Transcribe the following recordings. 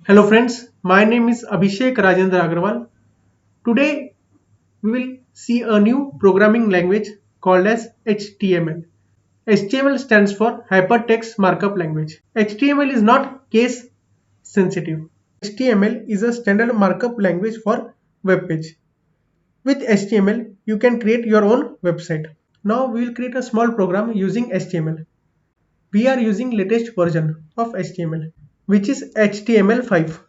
Hello friends, my name is Abhishek Rajendra Agarwal. Today we will see a new programming language called as HTML. HTML stands for Hypertext Markup Language. HTML is not case sensitive. HTML is a standard markup language for web page. With HTML, you can create your own website. Now we will create a small program using HTML. We are using latest version of HTML, which is HTML5.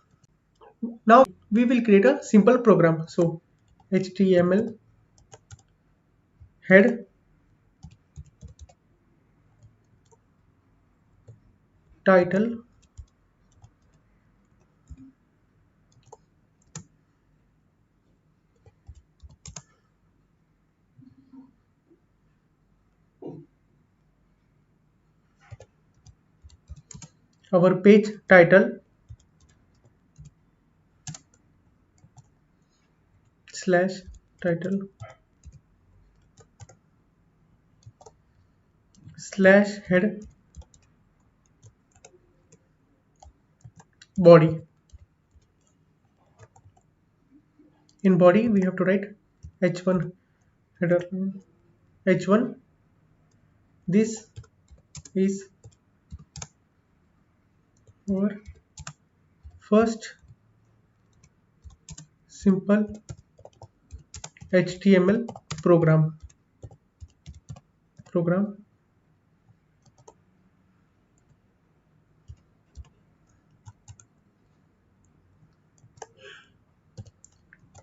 Now we will create a simple program. So HTML head title our page title slash title slash head body. In body we have to write h1 header h1. This is our first simple HTML program.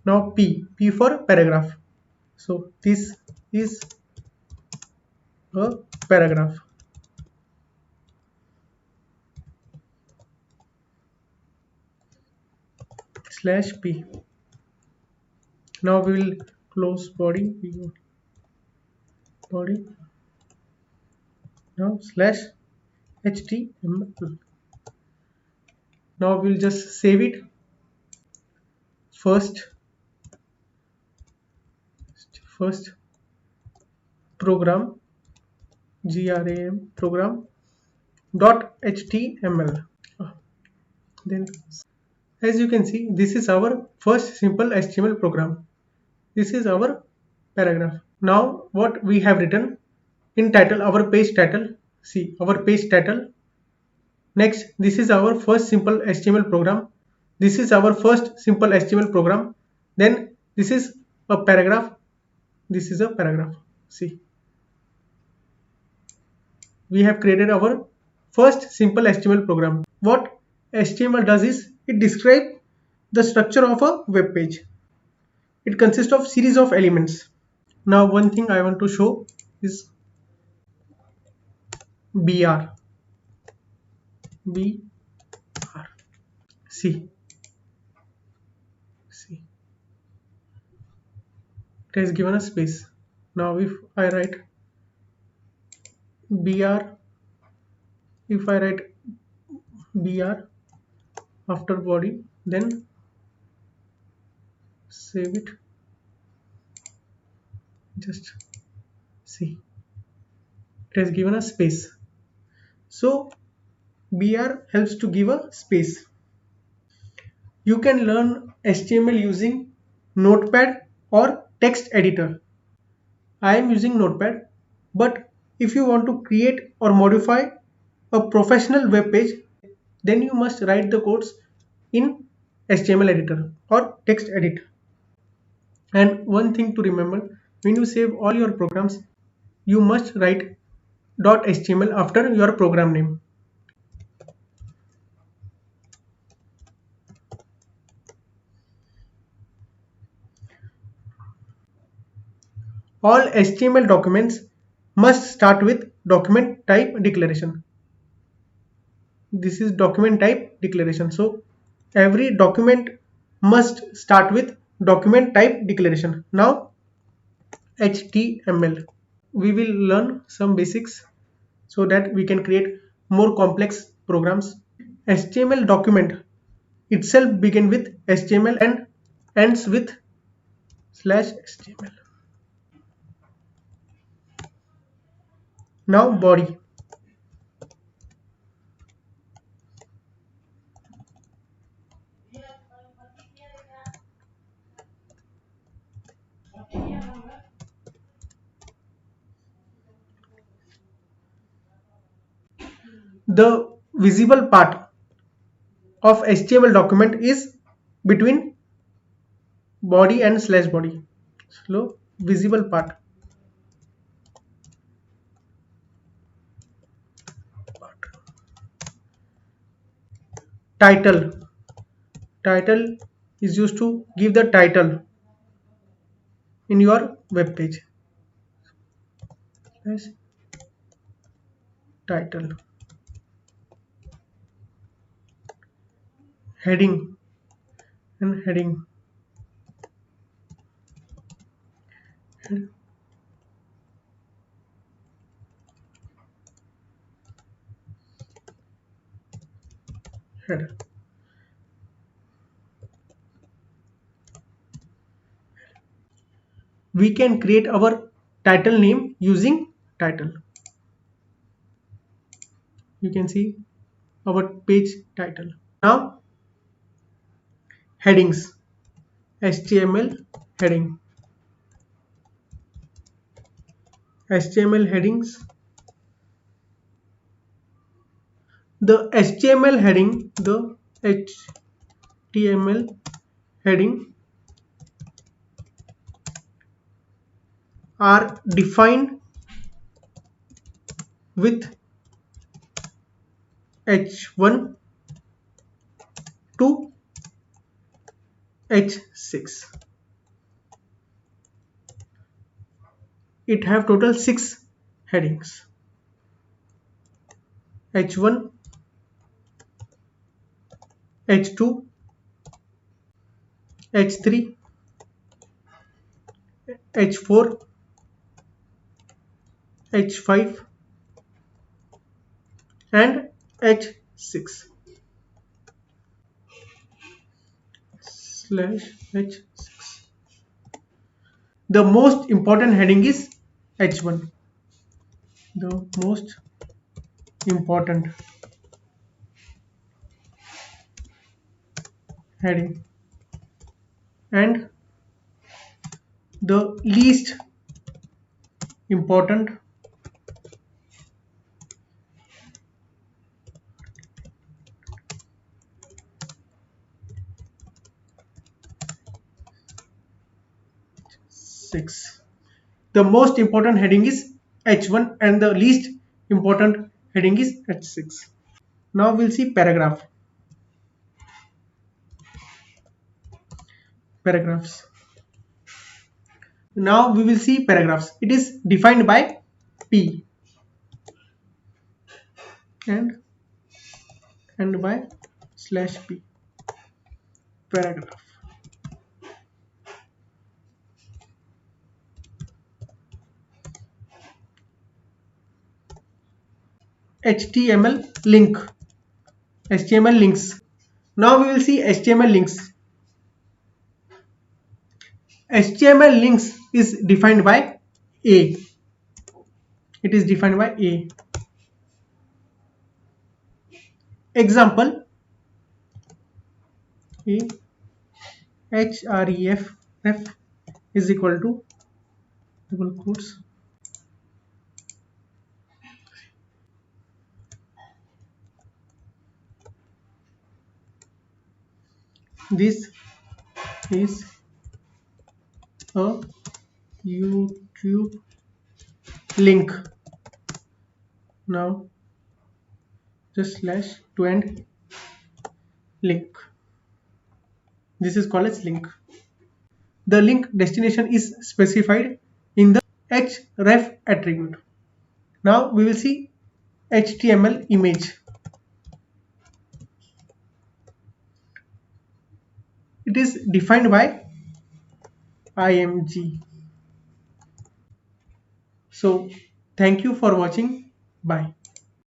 Now P for paragraph. So this is a paragraph slash P. Now we will close body body. Now slash HTML. Now we'll just save it. First program program dot html. Then as you can see, this is our first simple HTML program. This is our paragraph. Now what we have written in title, our page title. See our page title. Next, this is our first simple HTML program. This is our first simple HTML program. Then this is a paragraph. This is a paragraph. See, we have created our first simple HTML program. What HTML does is it describes the structure of a web page. It consists of series of elements. Now one thing I want to show is BR. See, it has given a space. Now if I write BR, if I write BR after body, then save it. Just see, it has given a space. So BR helps to give a space. You can learn HTML using Notepad or text editor. I am using Notepad, but if you want to create or modify a professional web page, then you must write the codes in HTML editor or text editor. And one thing to remember, when you save all your programs, you must write .html after your program name. All HTML documents must start with document type declaration. This is document type declaration. So every document must start with document type declaration. Now HTML. We will learn some basics so that we can create more complex programs. HTML document itself begin with HTML and ends with /HTML. Now body. The visible part of HTML document is between body and slash body. So visible part. Title. Title is used to give the title in your web page. Yes. Title. Heading and heading. Header. We can create our title name using title. You can see our page title. Now headings. HTML heading. HTML headings. The HTML heading, the HTML heading are defined with H1 to H6. It have total 6 headings. H1, H2, H3, H4, H5 and H6 slash H6. The most important heading is H1. The most important heading and the least important six. The most important heading is H1 and the least important heading is H6. Now we'll see paragraph. Paragraphs. Now we will see paragraphs. It is defined by P and by slash P. Paragraph. HTML link. HTML links. Now we will see HTML links. HTML links is defined by A. It is defined by A. Example A href is equal to double quotes this is a YouTube link. Now just slash to end link. This is called as link. The link destination is specified in the href attribute. Now we will see HTML image. It is defined by img. So thank you for watching. Bye.